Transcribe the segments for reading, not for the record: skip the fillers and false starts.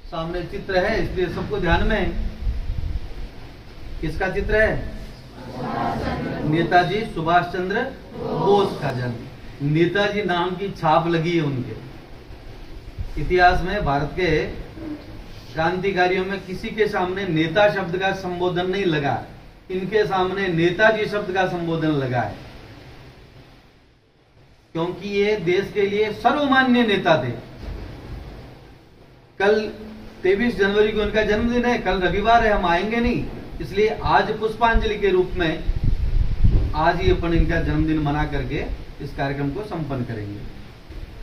सामने चित्र है, इसलिए सबको ध्यान में है। किसका चित्र है? नेताजी सुभाष चंद्र बोस का जन्म। नेताजी नाम की छाप लगी है उनके इतिहास में। भारत के क्रांतिकारियों में किसी के सामने नेता शब्द का संबोधन नहीं लगा, इनके सामने नेताजी शब्द का संबोधन लगा है, क्योंकि ये देश के लिए सर्वमान्य नेता थे। कल 23 जनवरी को उनका जन्मदिन है, कल रविवार है, हम आएंगे नहीं, इसलिए आज पुष्पांजलि के रूप में आज ही अपन इनका जन्मदिन मना करके इस कार्यक्रम को संपन्न करेंगे।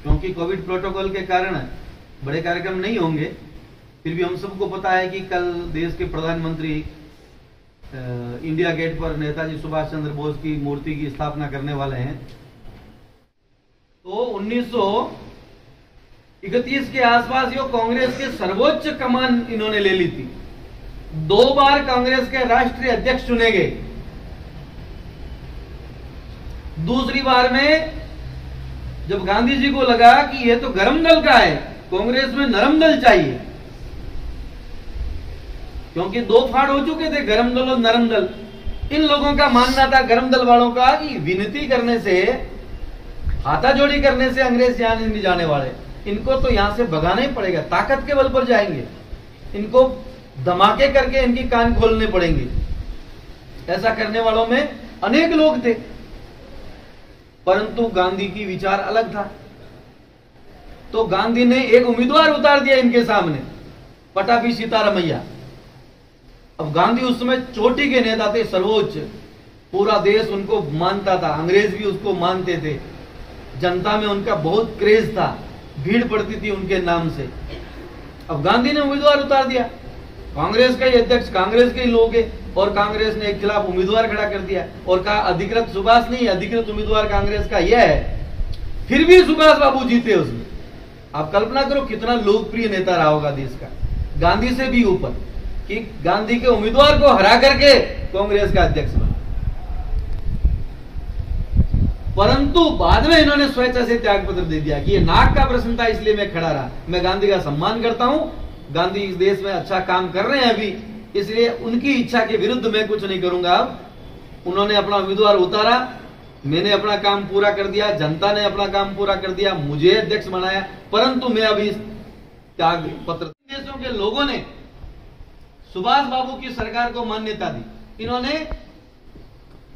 क्योंकि कोविड प्रोटोकॉल के कारण बड़े कार्यक्रम नहीं होंगे, फिर भी हम सबको पता है कि कल देश के प्रधानमंत्री इंडिया गेट पर नेताजी सुभाष चंद्र बोस की मूर्ति की स्थापना करने वाले हैं। तो 1931 के आसपास ये कांग्रेस के सर्वोच्च कमान इन्होंने ले ली थी। 2 बार कांग्रेस के राष्ट्रीय अध्यक्ष चुने गए। दूसरी बार में जब गांधी जी को लगा कि ये तो गरम दल का है, कांग्रेस में नरम दल चाहिए, क्योंकि 2 फाड़ हो चुके थे, गरम दल और नरम दल। इन लोगों का मानना था, गरम दल वालों का, कि विनती करने से, हाथाजोड़ी करने से अंग्रेज यहां नहीं जाने वाले, इनको तो यहां से भगाना ही पड़ेगा, ताकत के बल पर जाएंगे, इनको धमाके करके इनकी कान खोलने पड़ेंगे। ऐसा करने वालों में अनेक लोग थे, परंतु गांधी की विचार अलग था। तो गांधी ने एक उम्मीदवार उतार दिया इनके सामने, पटाभी सीतारामैया। अब गांधी उस समय चोटी के नेता थे, सर्वोच्च, पूरा देश उनको मानता था, अंग्रेज भी उसको मानते थे, जनता में उनका बहुत क्रेज था, भीड़ पड़ती थी उनके नाम से। अब गांधी ने उम्मीदवार उतार दिया, कांग्रेस का ही अध्यक्ष, कांग्रेस के ही लोग हैं, और कांग्रेस ने एक खिलाफ उम्मीदवार खड़ा कर दिया और कहा अधिकृत सुभाष नहीं, अधिकृत उम्मीदवार कांग्रेस का यह है। फिर भी सुभाष बाबू जीते उसमें। आप कल्पना करो कितना लोकप्रिय नेता रहा होगा देश का, गांधी से भी ऊपर, कि गांधी के उम्मीदवार को हरा करके कांग्रेस का अध्यक्ष बना। परंतु बाद में इन्होंने स्वेच्छा से त्याग पत्र दे दिया कि ये नाक का प्रश्न था, इसलिए मैं खड़ा रहा। मैं गांधी का सम्मान करता हूं, गांधी इस देश में अच्छा काम कर रहे हैं अभी, इसलिए उनकी इच्छा के विरुद्ध मैं कुछ नहीं करूंगा। अब उन्होंने अपना उम्मीदवार उतारा, मैंने अपना काम पूरा कर दिया, जनता ने अपना काम पूरा कर दिया, मुझे अध्यक्ष बनाया, परंतु मैं अभी त्याग पत्र। देशों के लोगों ने सुभाष बाबू की सरकार को मान्यता दी। इन्होंने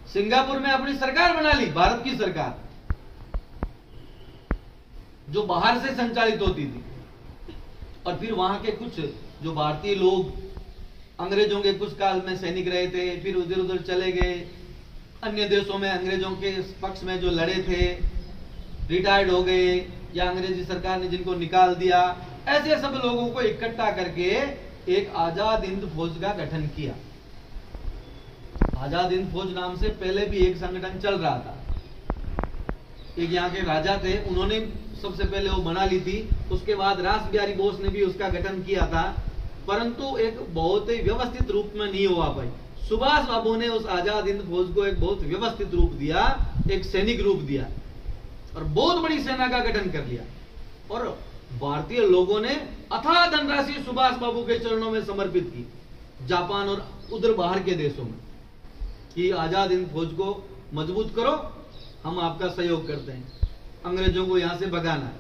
सिंगापुर में अपनी सरकार बना ली, भारत की सरकार, जो बाहर से संचालित होती थी। और फिर वहां के कुछ जो भारतीय लोग अंग्रेजों के कुछ काल में सैनिक रहे थे, फिर उधर उधर चले गए, अन्य देशों में अंग्रेजों के पक्ष में जो लड़े थे रिटायर्ड हो गए, या अंग्रेजी सरकार ने जिनको निकाल दिया, ऐसे सब लोगों को इकट्ठा करके एक आजाद हिंद फौज का गठन किया। आजाद हिंद फौज नाम से पहले भी एक संगठन चल रहा था। एक यहाँ के राजा थे, उन्होंने सबसे पहले वो बना ली थी, उसके बाद रास बिहारी बोस ने भी उसका गठन किया था, परंतु एक बहुत ही व्यवस्थित रूप में नहीं हुआ पाई। सुभाष बाबू ने उस आजाद हिंद फौज को एक बहुत व्यवस्थित रूप दिया, एक सैनिक रूप दिया, और बहुत बड़ी सेना का गठन कर लिया। और भारतीय लोगों ने अथाह धनराशि सुभाष बाबू के चरणों में समर्पित की, जापान और उधर बाहर के देशों में, कि आजाद हिंद फौज को मजबूत करो, हम आपका सहयोग करते हैं, अंग्रेजों को यहां से भगाना है।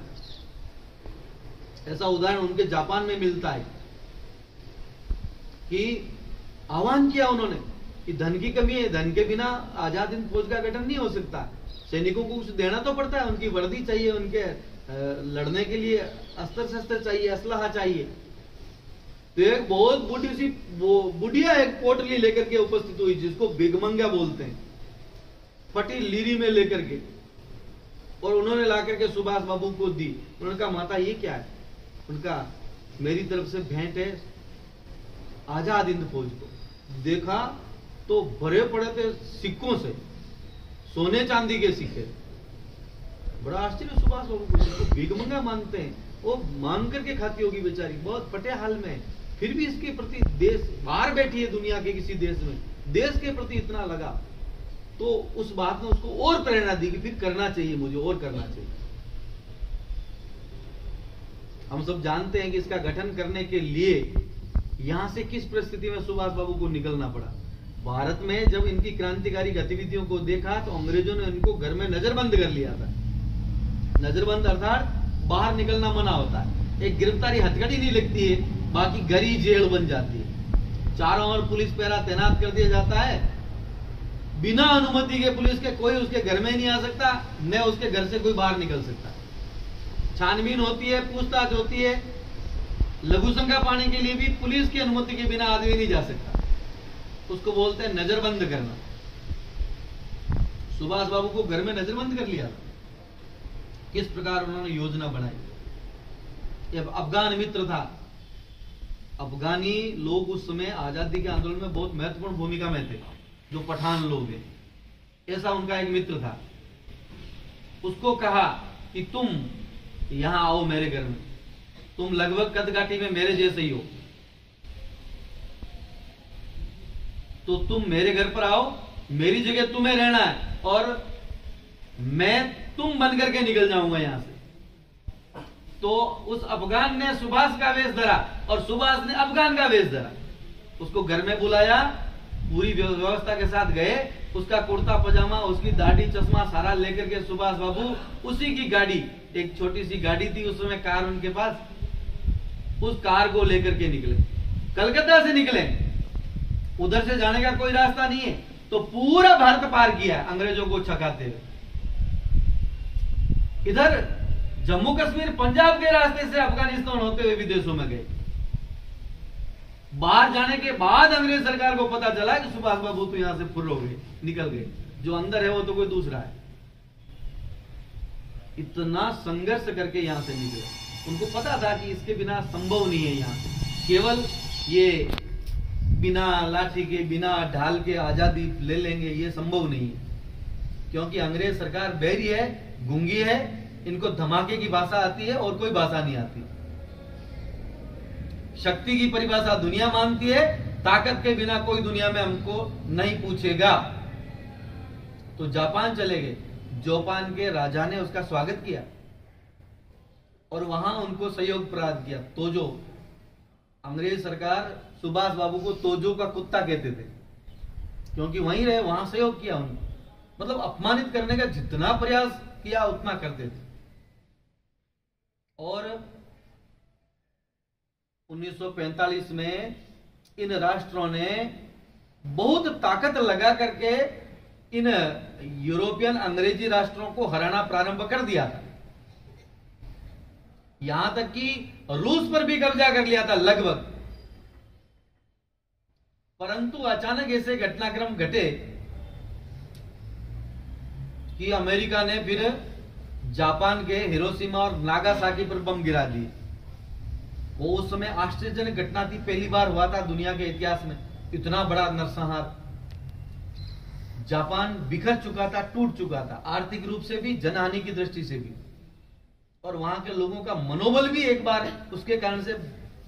ऐसा उदाहरण उनके जापान में मिलता है कि आह्वान किया उन्होंने कि धन की कमी है, धन के बिना आजाद हिंद फौज का गठन नहीं हो सकता, सैनिकों को कुछ देना तो पड़ता है, उनकी वर्दी चाहिए, उनके लड़ने के लिए अस्त्र शस्त्र चाहिए, असलहा चाहिए। तो एक बहुत बूढ़ी सी बुढ़िया एक पोटली लेकर के उपस्थित हुई, जिसको भिगमंगा बोलते हैं, फटी लीरी में लेकर के, और उन्होंने ला करके सुभाष बाबू को दी। उन्होंने कहा माता ये क्या है? उनका मेरी तरफ से भेंट है आजाद हिंद फौज को। देखा तो भरे पड़े थे सिक्कों से, सोने चांदी के सिक्के। बड़ा आश्चर्य सुभाष बाबू को, भिगमंगा मानते हैं, वो मांग करके खाती होगी बेचारी, बहुत फटे हाल में, फिर भी इसके प्रति देश, बाहर बैठी है दुनिया के किसी देश में, देश के प्रति इतना लगा, तो उस बात ने उसको और प्रेरणा दी कि फिर करना चाहिए, मुझे और करना चाहिए। हम सब जानते हैं कि इसका गठन करने के लिए यहां से किस परिस्थिति में सुभाष बाबू को निकलना पड़ा। भारत में जब इनकी क्रांतिकारी गतिविधियों को देखा तो अंग्रेजों ने इनको घर में नजरबंद कर लिया था। नजरबंद अर्थात बाहर निकलना मना होता है, एक गिरफ्तारी हथकड़ी नहीं लगती है, बाकी घर ही जेल बन जाती है। चारों ओर पुलिस पहरा तैनात कर दिया जाता है, बिना अनुमति के पुलिस के कोई उसके घर में नहीं आ सकता, न उसके घर से कोई बाहर निकल सकता। छानबीन होती है, पूछताछ होती है, लघु शंका पाने के लिए भी पुलिस की अनुमति के बिना आदमी नहीं जा सकता। उसको बोलते हैं नजरबंद करना। सुभाष बाबू को घर में नजरबंद कर लिया। किस प्रकार उन्होंने योजना बनाई। ये अफगान मित्र था। अफगानी लोग उस समय आजादी के आंदोलन में बहुत महत्वपूर्ण भूमिका में थे, जो पठान लोग हैं। ऐसा उनका एक मित्र था। उसको कहा कि तुम यहां आओ मेरे घर में, तुम लगभग कदकाठी में मेरे जैसे ही हो, तो तुम मेरे घर पर आओ, मेरी जगह तुम्हें रहना है और मैं तुम बन करके निकल जाऊंगा यहां से। तो उस अफगान ने सुभाष का वेश धरा और सुभाष ने अफगान का वेश धरा। उसको घर में बुलाया, पूरी व्यवस्था के साथ गए, उसका कुर्ता पजामा, उसकी दाढ़ी चश्मा सारा लेकर के सुभाष बाबू उसी की गाड़ी, एक छोटी सी गाड़ी थी उस समय, कार उनके पास, उस कार को लेकर के निकले। कलकत्ता से निकले, उधर से जाने का कोई रास्ता नहीं है, तो पूरा भारत पार किया अंग्रेजों को छकाते हुए। इधर जम्मू कश्मीर पंजाब के रास्ते से अफगानिस्तान होते हुए विदेशों में गए। बाहर जाने के बाद अंग्रेज सरकार को पता चला कि सुभाष बाबू तो यहां से फुर हो गए, निकल गए, जो अंदर है वो तो कोई दूसरा है। इतना संघर्ष करके यहां से निकले। उनको पता था कि इसके बिना संभव नहीं है, यहां केवल ये बिना लाठी के, बिना ढाल के आजादी ले लेंगे, ये संभव नहीं है। क्योंकि अंग्रेज सरकार बहरी है, गूंगी है, इनको धमाके की भाषा आती है और कोई भाषा नहीं आती। शक्ति की परिभाषा दुनिया मानती है, ताकत के बिना कोई दुनिया में हमको नहीं पूछेगा। तो जापान चले गए। जापान के राजा ने उसका स्वागत किया और वहां उनको सहयोग प्रदान किया। तोजो, अंग्रेज सरकार सुभाष बाबू को तोजो का कुत्ता कहते थे, क्योंकि वहीं रहे, वहां सहयोग किया उनको। मतलब अपमानित करने का जितना प्रयास किया उतना करते थे। और 1945 में इन राष्ट्रों ने बहुत ताकत लगा करके इन यूरोपियन अंग्रेजी राष्ट्रों को हराना प्रारंभ कर दिया था। यहां तक कि रूस पर भी कब्जा कर लिया था लगभग। परंतु अचानक ऐसे घटनाक्रम घटे कि अमेरिका ने फिर जापान के हिरोशिमा और नागासाकी पर बम गिरा दिए। वो उस समय आश्चर्यजनक घटना थी, पहली बार हुआ था दुनिया के इतिहास में इतना बड़ा नरसंहार। जापान बिखर चुका था, टूट चुका था, आर्थिक रूप से भी, जनहानि की दृष्टि से भी। और वहां के लोगों का मनोबल भी एक बार उसके कारण से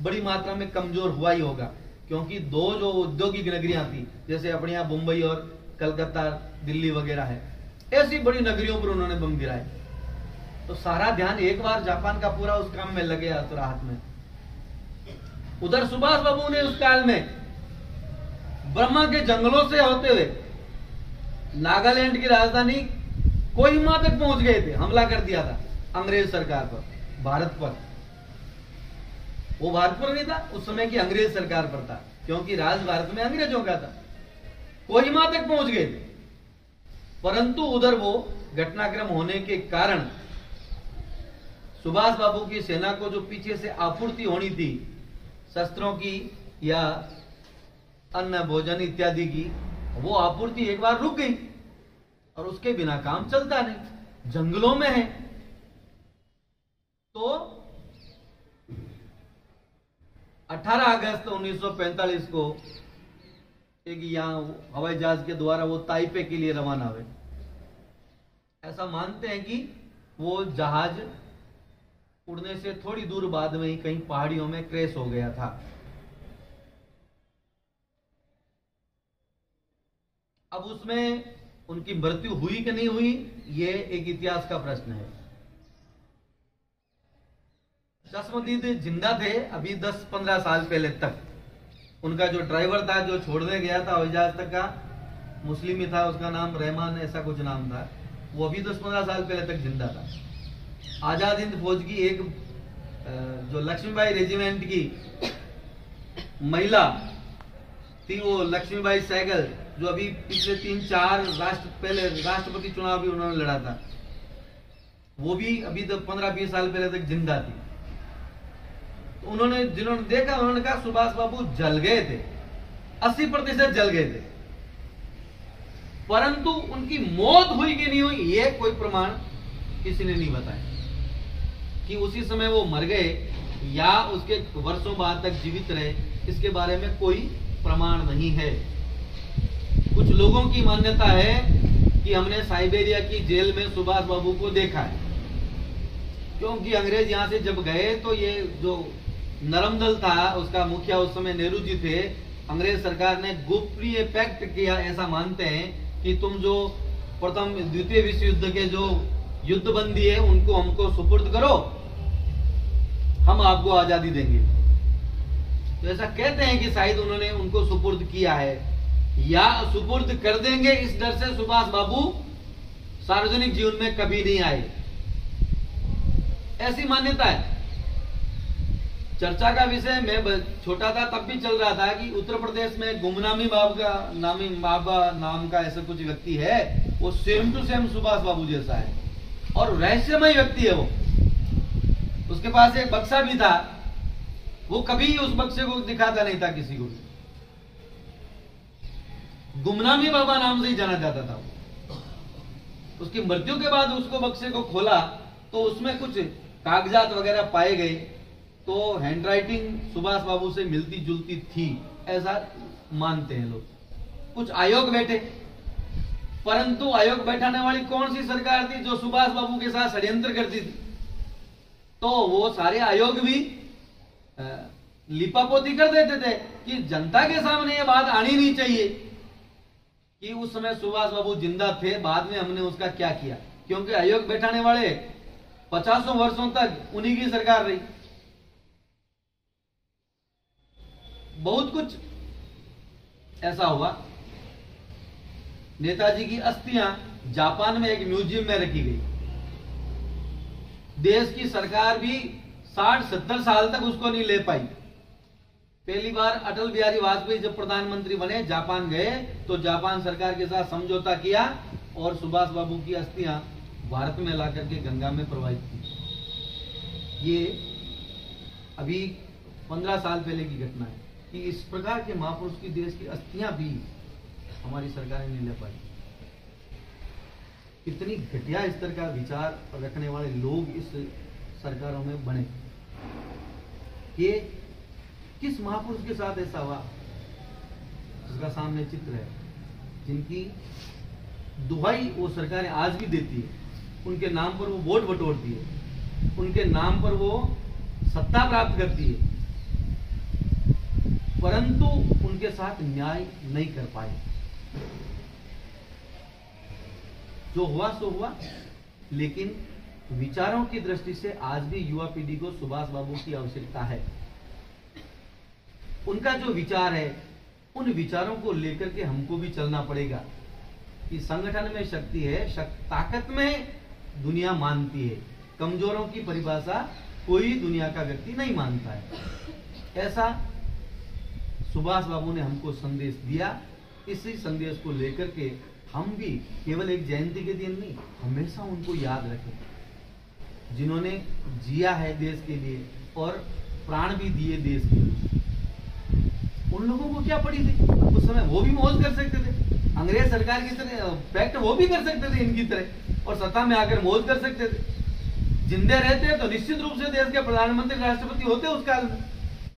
बड़ी मात्रा में कमजोर हुआ ही होगा। क्योंकि दो जो औद्योगिक नगरियां थी, जैसे अपने यहाँ मुंबई और कलकत्ता, दिल्ली वगैरह है, ऐसी बड़ी नगरियों पर उन्होंने बम गिराए। तो सारा ध्यान एक बार जापान का पूरा उस काम में लगे राहत में। उधर सुभाष बाबू ने उस काल में ब्रह्मा के जंगलों से होते हुए नागालैंड की राजधानी कोहिमा तक पहुंच गए थे। हमला कर दिया था अंग्रेज सरकार पर, भारत पर। वो भारत पर नहीं था, उस समय की अंग्रेज सरकार पर था, क्योंकि राज भारत में अंग्रेजों का था। कोहिमा तक पहुंच गए थे। परंतु उधर वो घटनाक्रम होने के कारण सुभाष बाबू की सेना को जो पीछे से आपूर्ति होनी थी शस्त्रों की या अन्न भोजन इत्यादि की, वो आपूर्ति एक बार रुक गई और उसके बिना काम चलता नहीं, जंगलों में है। तो 18 अगस्त 1945 को एक यहां हवाई जहाज के द्वारा वो ताइपे के लिए रवाना हुए। ऐसा मानते हैं कि वो जहाज उड़ने से थोड़ी दूर बाद में ही कहीं पहाड़ियों में क्रैश हो गया था। अब उसमें उनकी मृत्यु हुई कि नहीं हुई, ये एक इतिहास का प्रश्न है। चश्मदीद जिंदा थे अभी 10-15 साल पहले तक। उनका जो ड्राइवर था जो छोड़ने गया था हवाई जहाज तक का, मुस्लिम ही था, उसका नाम रहमान ऐसा कुछ नाम था, वो अभी 10-15 साल पहले तक जिंदा था। आजाद हिंद फौज की एक जो लक्ष्मीबाई रेजिमेंट की महिला थी, वो लक्ष्मीबाई सहगल, जो अभी पिछले 3-4 पहले राष्ट्रपति चुनाव भी उन्होंने लड़ा था, वो भी अभी तो 15-20 साल पहले तक जिंदा थी। तो उन्होंने जिन्होंने देखा उन्होंने कहा सुभाष बाबू जल गए थे, 80% जल गए थे, परंतु उनकी मौत हुई कि नहीं हुई ये कोई प्रमाण किसी ने नहीं बताया कि उसी समय वो मर गए या उसके वर्षों बाद तक जीवित रहे, इसके बारे में कोई प्रमाण नहीं है। कुछ लोगों की मान्यता है कि हमने साइबेरिया की जेल में सुभाष बाबू को देखा है, क्योंकि अंग्रेज यहां से जब गए तो ये जो नरम दल था उसका मुखिया उस समय नेहरू जी थे, अंग्रेज सरकार ने गोपनीय पैक्ट किया, ऐसा मानते हैं कि तुम जो प्रथम द्वितीय विश्व युद्ध के जो युद्ध बंदी है उनको हमको सुपुर्द करो, हम आपको आजादी देंगे। तो ऐसा कहते हैं कि शायद उन्होंने उनको सुपुर्द किया है या सुपुर्द कर देंगे, इस डर से सुभाष बाबू सार्वजनिक जीवन में कभी नहीं आए, ऐसी मान्यता है। चर्चा का विषय मैं छोटा था तब भी चल रहा था कि उत्तर प्रदेश में गुमनामी बाबा नाम का ऐसा कुछ व्यक्ति है, वो सेम टू सेम सुभाष बाबू जैसा है और रहस्यमय व्यक्ति है वो। उसके पास एक बक्सा भी था, वो कभी उस बक्से को दिखाता नहीं था किसी को। गुमनामी बाबा नाम से ही जाना जाता था वो। उसकी मृत्यु के बाद उसको बक्से को खोला तो उसमें कुछ कागजात वगैरह पाए गए, तो हैंडराइटिंग सुभाष बाबू से मिलती जुलती थी, ऐसा मानते हैं लोग। कुछ आयोग बैठे, परंतु आयोग बैठाने वाली कौन सी सरकार थी जो सुभाष बाबू के साथ षड्यंत्र करती थी? तो वो सारे आयोग भी लिपापोती कर देते थे कि जनता के सामने ये बात आनी नहीं चाहिए कि उस समय सुभाष बाबू जिंदा थे, बाद में हमने उसका क्या किया, क्योंकि आयोग बैठाने वाले 50 वर्षों तक उन्हीं की सरकार रही। बहुत कुछ ऐसा हुआ। नेताजी की अस्थियां जापान में एक म्यूजियम में रखी गई। देश की सरकार भी 60-70 साल तक उसको नहीं ले पाई। पहली बार अटल बिहारी वाजपेयी जब प्रधानमंत्री बने, जापान गए तो जापान सरकार के साथ समझौता किया और सुभाष बाबू की अस्थियां भारत में लाकर के गंगा में प्रवाहित की। ये अभी 15 साल पहले की घटना है कि इस प्रकार के महापुरुष की देश की अस्थियां भी हमारी सरकारें नहीं ले पाई। इतनी घटिया स्तर का विचार रखने वाले लोग इस सरकारों में बने। ये किस महापुरुष के साथ ऐसा हुआ जिसका सामने चित्र है, जिनकी दुहाई वो सरकारें आज भी देती है, उनके नाम पर वो वोट बटोरती है, उनके नाम पर वो सत्ता प्राप्त करती है, परंतु उनके साथ न्याय नहीं कर पाए। जो हुआ सो हुआ, लेकिन विचारों की दृष्टि से आज भी युवा पीढ़ी को सुभाष बाबू की आवश्यकता है। उनका जो विचार है, उन विचारों को लेकर के हमको भी चलना पड़ेगा कि संगठन में शक्ति है, ताकत में दुनिया मानती है, कमजोरों की परिभाषा कोई दुनिया का व्यक्ति नहीं मानता है। ऐसा सुभाष बाबू ने हमको संदेश दिया। इसी संदेश को लेकर के हम भी केवल एक जयंती के दिन नहीं, हमेशा उनको याद रखें जिन्होंने जिया है देश के लिए और प्राण भी दिए देश के लिए। उन लोगों को क्या पड़ी थी उस समय? वो भी मौज कर सकते थे, अंग्रेज सरकार की तरह पैक्ट वो भी कर सकते थे इनकी तरह, और सत्ता में आकर मौज कर सकते थे। जिंदे रहते तो निश्चित रूप से देश के प्रधानमंत्री राष्ट्रपति होते उस काल में।